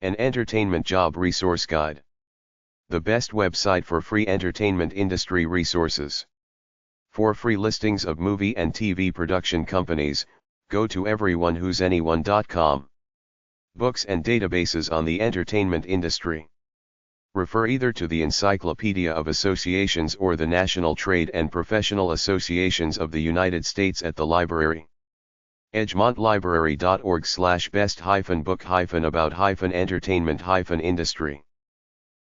An entertainment job resource guide. The best website for free entertainment industry resources. For free listings of movie and TV production companies, go to everyonewho'sanyone.com. Books and databases on the entertainment industry. Refer either to the Encyclopedia of Associations or the National Trade and Professional Associations of the United States at the library. EdgemontLibrary.org/best-book-about-entertainment-industry.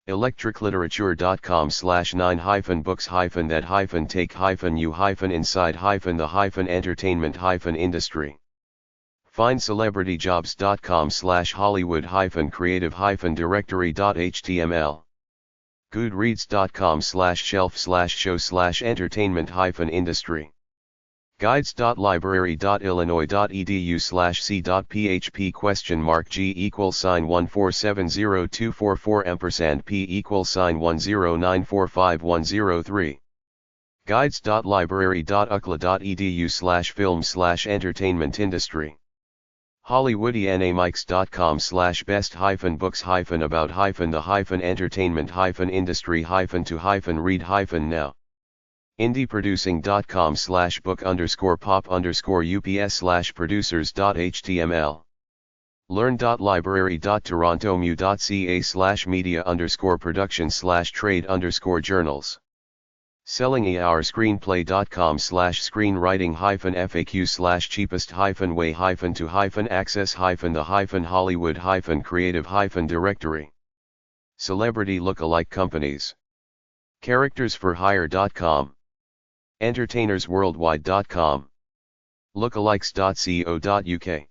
electricliterature.com/9-books-that-take-you-inside-the-entertainment-industry. Findcelebrityjobs.com/Hollywood-creative-directory.html. Goodreads.com/shelf/show/entertainment-industry. Guides.library.illinois.edu/c.php?G=1470244$P=109451003. Guides.library.ukla.edu/film/entertainment-industry. Hollywoodianamikes.com/best-books-about-the-entertainment-industry-to-read-now. indieproducing.com/book_pop_ups/producers.html. learn.library.torontomu.ca/media_production/trade_journals. selling-ar-screenplay.com/screenwriting-FAQ/cheapest-way-to-Hollywood-creative- Celebrity lookalike companies. charactersforhire.com. entertainersworldwide.com. lookalikes.co.uk.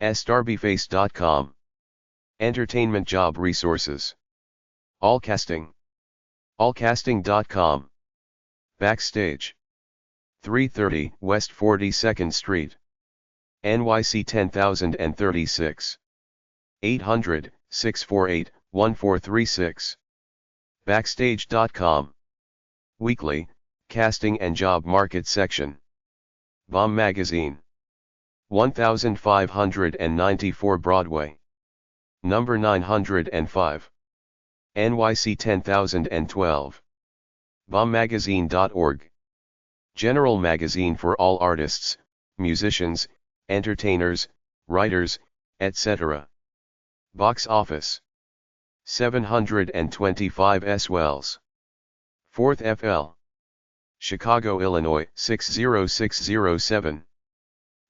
starbyface.com. Entertainment job resources. Allcasting. allcasting.com. Backstage. 330 West 42nd Street. NYC 10036. 800-648-1436. Backstage.com. Weekly, Casting and Job Market Section. Bomb Magazine. 1594 Broadway. Number 905. NYC 10012. Bombmagazine.org. General magazine for all artists, musicians, entertainers, writers, etc. Box office. 725 S. Wells. 4th FL. Chicago, Illinois 60607.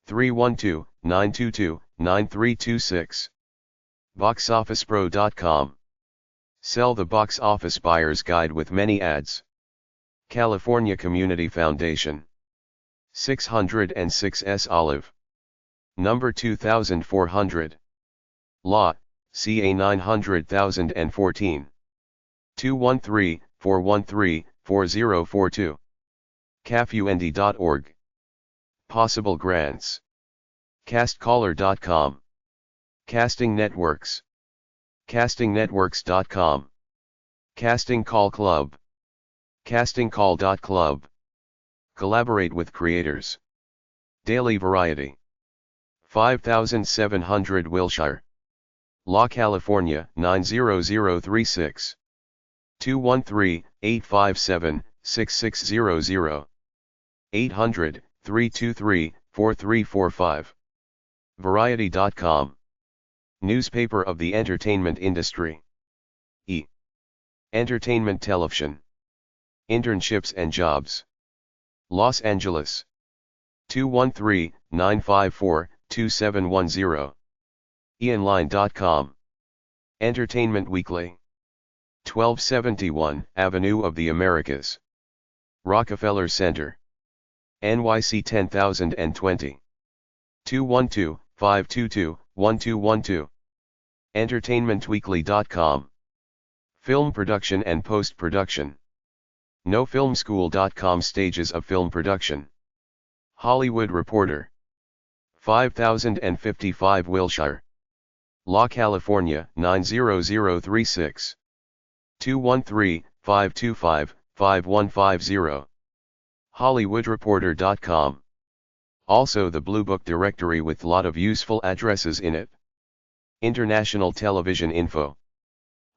312-922-9326. BoxOfficePro.com. Sell the Box Office Buyer's Guide with many ads. California Community Foundation. 606 S. Olive. Number 2400. Law, CA 900014. 213-413-4042. CAFUND.org. Possible grants. CastCaller.com. Casting Networks. CastingNetworks.com. Casting Call Club. CastingCall.club. Collaborate with creators. Daily Variety. 5700 Wilshire. La California 90036. 213-857-6600. 800-323-4345. Variety.com. Newspaper of the entertainment industry. Entertainment Television. Internships and Jobs. Los Angeles. 213-954-2710. eonline.com. Entertainment Weekly. 1271 Avenue of the Americas. Rockefeller Center. NYC 10020. 212-522-1212. entertainmentweekly.com. Film production and post-production. NoFilmSchool.com. Stages of film production. Hollywood Reporter. 5055 Wilshire. La California 90036. 213-525-5150. HollywoodReporter.com. Also the Blue Book directory with lot of useful addresses in it. International Television Info.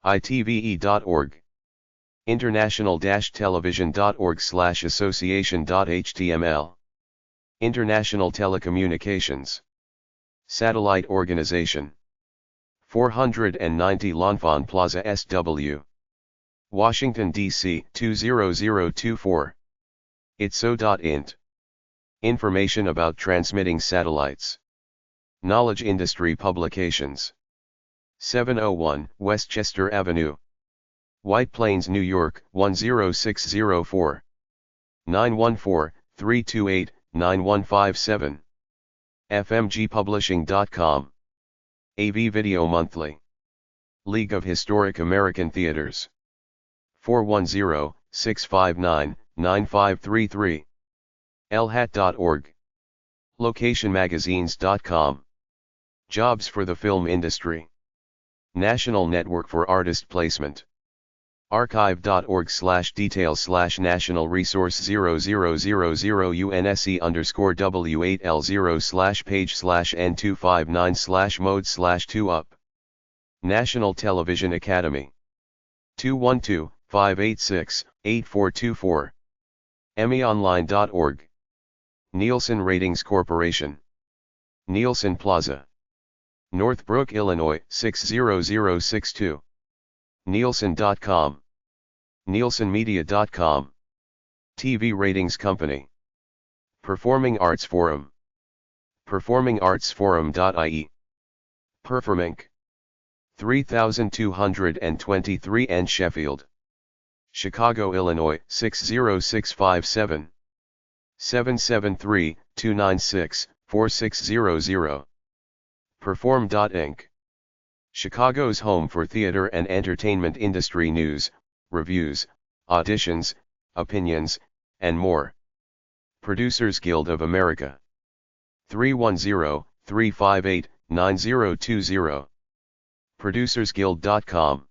itve.org. international-television.org/association.html. International Telecommunications. Satellite Organization. 490 L'Enfant Plaza SW. Washington, D.C. 20024. itso.int. Information about transmitting satellites. Knowledge Industry Publications. 701 Westchester Avenue, White Plains, New York 10604. 914-328-9157. fmgpublishing.com. AV Video Monthly. League of Historic American Theaters. 410-659-9533. lhat.org. locationmagazines.com. Jobs for the film industry. National Network for Artist Placement. archive.org/details/national resource 0000UNSC_W8L0/page/N259/mode/2up. National Television Academy. 212-586-8424. emmyonline.org. Nielsen Ratings Corporation. Nielsen Plaza, Northbrook, Illinois 60062. Nielsen.com. NielsenMedia.com. TV Ratings Company. Performing Arts Forum. PerformingArtsForum.ie. Performinc. 3223 N. Sheffield, Chicago, Illinois 60657. 773-296-4600. Perform.inc. Chicago's home for theater and entertainment industry news, reviews, auditions, opinions, and more. Producers Guild of America. 310-358-9020. ProducersGuild.com.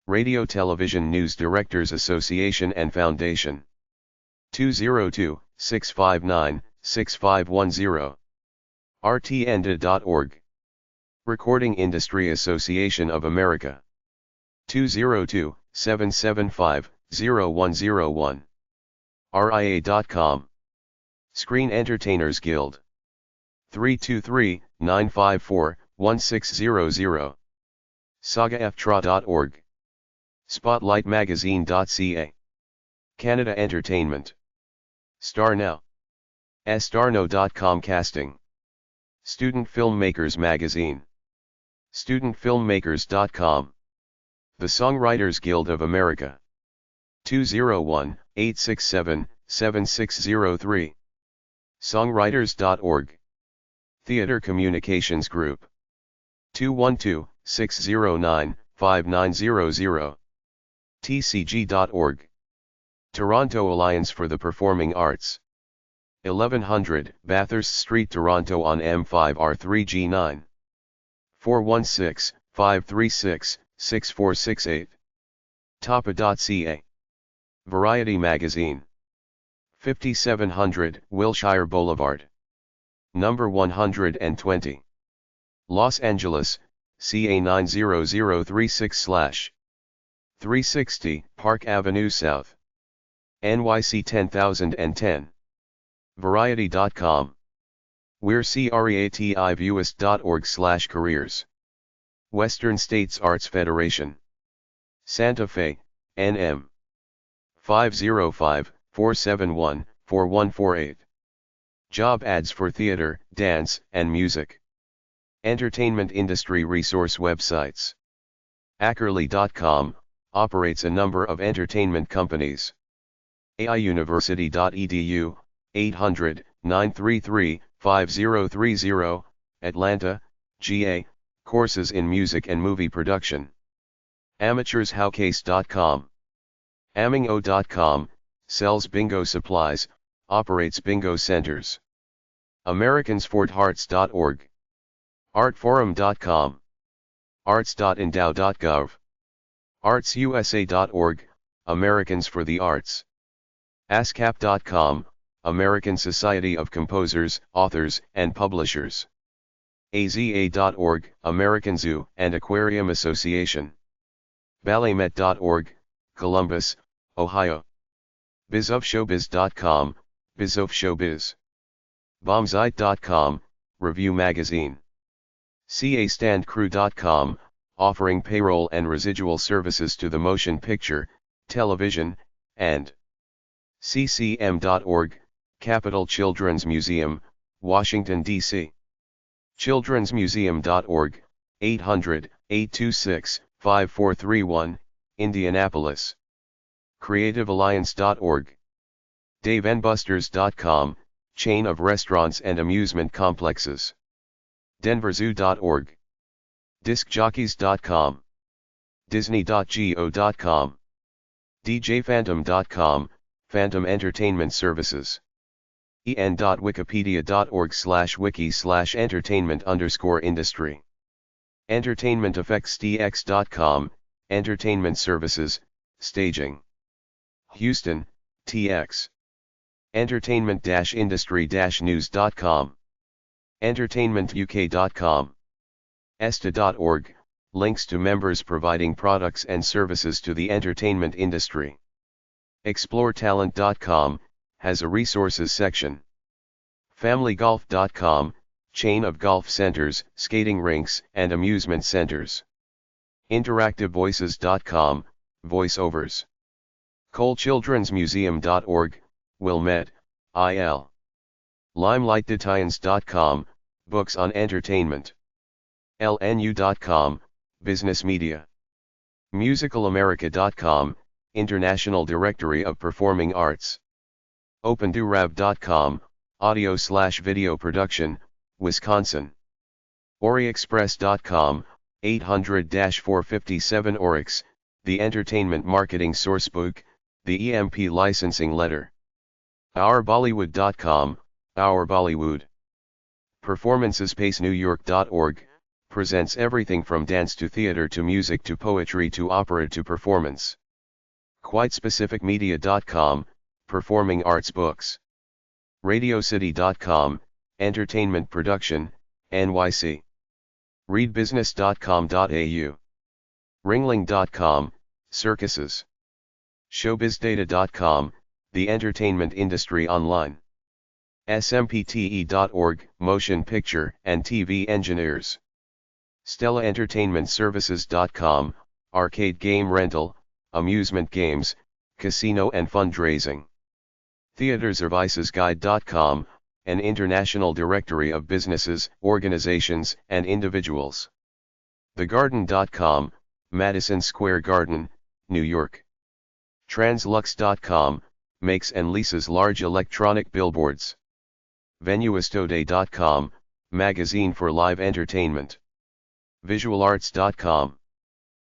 Radio Television News Directors Association and Foundation. 202-659-6510. rtnda.org. Recording Industry Association of America. 202-775-0101. ria.com. Screen Entertainers Guild. 323-954-1600. sagaftra.org. spotlightmagazine.ca. Canada Entertainment. Star Now. starno.com. Casting. Student Filmmakers Magazine. studentfilmmakers.com. The Songwriters Guild of America. 201-867-7603. songwriters.org. Theater Communications Group. 212-609-5900. tcg.org. Toronto Alliance for the Performing Arts. 1100 Bathurst Street, Toronto on M5R3G9. 416-536-6468. Tapa.ca. Variety Magazine. 5700 Wilshire Boulevard, number 120. Los Angeles, CA 90036/360 Park Avenue South, NYC 10010. Variety.com. We're creativist.org/careers. Western States Arts Federation. Santa Fe, NM. 505-471-4148. Job ads for theater, dance, and music. Entertainment industry resource websites. Ackerley.com, operates a number of entertainment companies. aiuniversity.edu, 800-933-5030, Atlanta, GA, courses in music and movie production. AmateursHowcase.com. Amingo.com, sells bingo supplies, operates bingo centers. AmericansForTheArts.org. Artforum.com. Arts.endow.gov. ArtsUSA.org, Americans for the Arts. ASCAP.com, American Society of Composers, Authors, and Publishers. AZA.org, American Zoo and Aquarium Association. Balletmet.org, Columbus, Ohio. Bizofshowbiz.com, Bizofshowbiz. Bombsite.com, Review Magazine. CAStandCrew.com, offering payroll and residual services to the motion picture, television, and CCM.org, Capitol Children's Museum, Washington, D.C. Childrensmuseum.org, 800-826-5431, Indianapolis. CreativeAlliance.org. DaveandBusters.com, chain of restaurants and amusement complexes. DenverZoo.org. DiscJockeys.com. Disney.go.com. DJPhantom.com, Phantom Entertainment Services. en.wikipedia.org/wiki/entertainment_industry. EntertainmentEffectsTX.com, Entertainment Services, Staging. Houston, TX. Entertainment-industry-news.com. EntertainmentUK.com. ESTA.org, links to members providing products and services to the entertainment industry. ExploreTalent.com, has a resources section. FamilyGolf.com, chain of golf centers, skating rinks, and amusement centers. InteractiveVoices.com, voiceovers. ColeChildren'sMuseum.org, Wilmette, IL. LimelightDetaians.com, books on entertainment. LNU.com, business media. MusicalAmerica.com, International Directory of Performing Arts. OpenDurab.com, audio/video production, Wisconsin. OriExpress.com, 800-457 Oryx, the Entertainment Marketing Sourcebook, the EMP Licensing Letter. OurBollywood.com, Our Bollywood. PerformancesPaceNewYork.org, presents everything from dance to theater to music to poetry to opera to performance. QuiteSpecificMedia.com, performing arts books. RadioCity.com, entertainment production, NYC. ReadBusiness.com.au. Ringling.com, circuses. ShowbizData.com, the entertainment industry online. SMPTE.org, motion picture and TV engineers. StellaEntertainmentServices.com, arcade game rental, amusement games, casino and fundraising. TheatreServicesGuide.com, an international directory of businesses, organizations, and individuals. TheGarden.com, Madison Square Garden, New York. Translux.com, makes and leases large electronic billboards. VenueStoday.com, magazine for live entertainment. VisualArts.com.